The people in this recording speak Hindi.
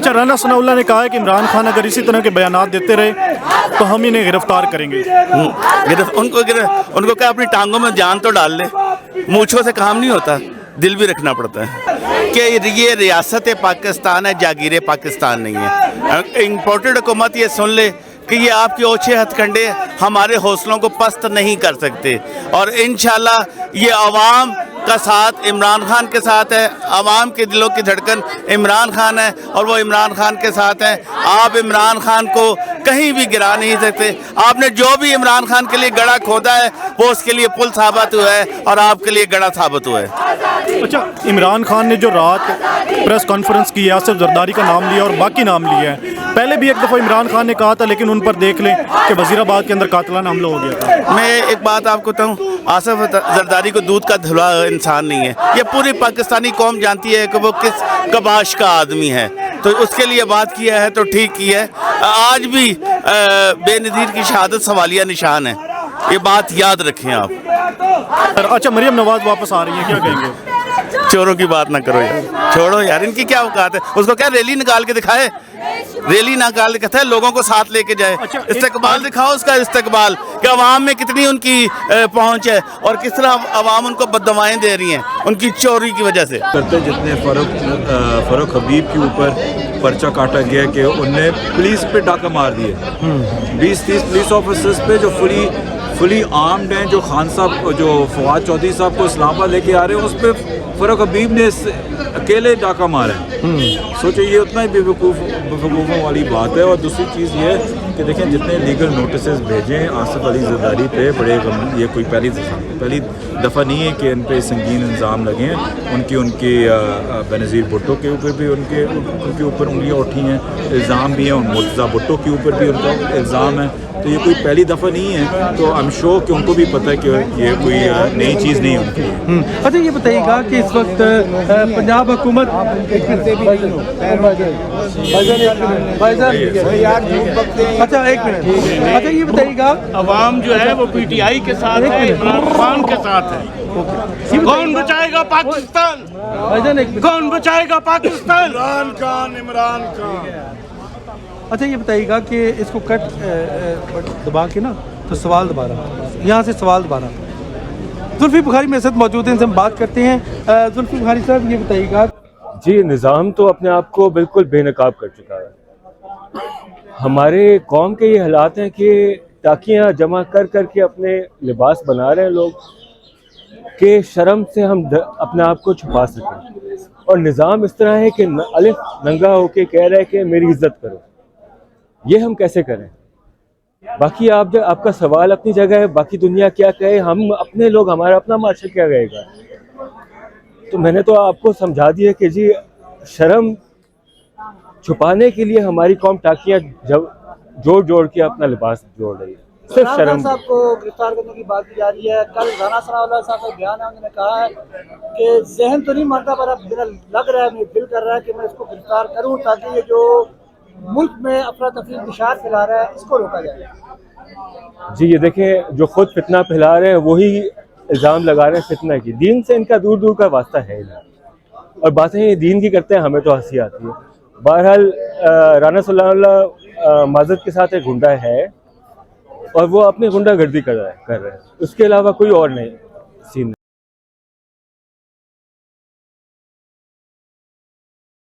अच्छा, राना सनाउल्लाह ने कहा है कि इमरान खान अगर इसी तरह के बयानात देते रहे तो हम इन्हें गिरफ्तार करेंगे। उनको क्या अपनी टांगों में जान तो डाल ले, मूंछों से काम नहीं होता, दिल भी रखना पड़ता है कि ये रियासत पाकिस्तान है, जागीर पाकिस्तान नहीं है। इम्पोर्टेड हुकूमत ये सुन ले कि ये आपके ओछे हथकंडे हमारे हौसलों को पस्त नहीं कर सकते, और इंशाल्लाह ये अवाम का साथ इमरान खान के साथ है, अवाम के दिलों की धड़कन इमरान खान है और वो इमरान खान के साथ हैं। आप इमरान खान को कहीं भी गिरा नहीं सकते। आपने जो भी इमरान खान के लिए गड़ा खोदा है वो उसके लिए पुल साबित हुआ है और आपके लिए गड़ा साबित हुआ है। अच्छा, इमरान खान ने जो रात प्रेस कॉन्फ्रेंस की आसिफ जरदारी का नाम लिया और बाकी नाम लिया है, पहले भी एक दफ़ा इमरान खान ने कहा था, लेकिन उन पर देख लें कि वजीराबाद के अंदर कातलाना हमला हो गया था। मैं एक बात आपको बताऊं, आसिफ जरदारी को दूध का धुला इंसान नहीं है। ये पूरी पाकिस्तानी कौम जानती है कि वो किस कबाश का आदमी है, तो उसके लिए बात किया है तो ठीक की है। आज भी बेनज़ीर की शहादत सवालिया निशान है, ये बात याद रखें आप। अच्छा, मरियम नवाज वापस आ रही है, क्या कहेंगे? चोरों की बात ना करो यार, छोड़ो यार, इनकी क्या औकात है। उसको क्या रैली निकाल के दिखाए, रैली निकाल के कहता है लोगों को साथ लेके जाए। अच्छा, इस्तकबाल दिखाओ उसका, इस्तकबाल कि अवाम में कितनी उनकी पहुंच है और किस तरह अवाम उनको बददुआएं दे रही हैं उनकी चोरी की वजह से। करते जितने फ़ारूक हबीब के ऊपर पर्चा काटा गया कि उनने पुलिस पे डाका मार दिए, 20-30 पुलिस ऑफिसर्स पे जो फुली आर्म्ड हैं, जो खान साहब जो फवाद चौधरी साहब को इस्लामाबाद लेके आ रहे हैं, उस पर फ़ारूक हबीब ने अकेले डाका मारा है। सोचो ये उतना ही बेवकूफ़ों वाली बात है। और दूसरी चीज़ ये कि देखें जितने लीगल नोटिस भेजें आसिफ अली जरदारी पे, बड़े ये कोई पहली दफ़ा नहीं है कि इन पर संगीन इल्ज़ाम लगे हैं। उनके बेनज़ीर भुट्टो के ऊपर भी उनके ऊपर उंगलियाँ उठी हैं, इल्ज़ाम भी हैं, और मुर्तज़ा भुट्टो के ऊपर भी उनका इल्ज़ाम है। तो ये कोई पहली दफ़ा नहीं है, तो आई एम श्योर कि उनको भी पता है कि ये कोई नई चीज़ नहीं है उनकी। अच्छा, ये बताइएगा कि इस वक्त पंजाब हुकूमत, अच्छा एक मिनट, अच्छा ये बताइएगा, अवाम जो है वो पीटीआई के साथ है, इमरान खान के साथ है। कौन बचाएगा पाकिस्तान, कौन बचाएगा पाकिस्तान? इमरान खान। अच्छा ये बताइएगा कि इसको कट दबा के ना, तो सवाल दोबारा यहाँ से सवाल दोबारा। जुल्फी बुखारी मेरे साथ मौजूद हैं, इनसे हम बात करते हैं। जुल्फी बुखारी साहब, ये बताइएगा जी, निज़ाम तो अपने आप को बिल्कुल बेनकाब कर चुका है। हमारे कौम के ये हालात हैं कि टाकियाँ जमा कर कर के अपने लिबास बना रहे हैं लोग कि शर्म से हम अपने आप को छुपा सकें, और निज़ाम इस तरह है कि अलिफ नंगा होके कह रहा है कि मेरी इज्जत करो। ये हम कैसे करें? बाकी आपका सवाल अपनी जगह है, बाकी दुनिया क्या कहे, हम अपने लोग, हमारा अपना माशरा क्या कहेगा। तो मैंने तो आपको समझा दिया कि जी शर्म छुपाने के लिए हमारी कौम टाकियाँ जोड़ के अपना लिबास जोड़ रही है, सिर्फ शर्म। साहब को गिरफ्तार करने की बात की जा रही है। कल राना सनाउल्लाह साहब का बयान है, उन्होंने कहा है कि जहन तो नहीं मानता, पर लग रहा है, मुझे दिल कर रहा है कि मैं इसको गिरफ्तार करूं ताकि ये जो मुल्क में अफरा तफरी निशात फैला रहा है इसको रोका जाए। जी ये देखें, जो खुद फितना फैला रहे हैं वही इल्ज़ाम लगा रहे हैं फितना की। दीन से इनका दूर दूर का वास्ता है ही, और बातें ये दीन की करते हैं, हमें तो हंसी आती है। बहरहाल राना सनाउल्लाह माज़रत के साथ एक गुंडा है और वो अपनी गुंडागर्दी कर रहे हैं, उसके अलावा कोई और नहीं सीन नहीं।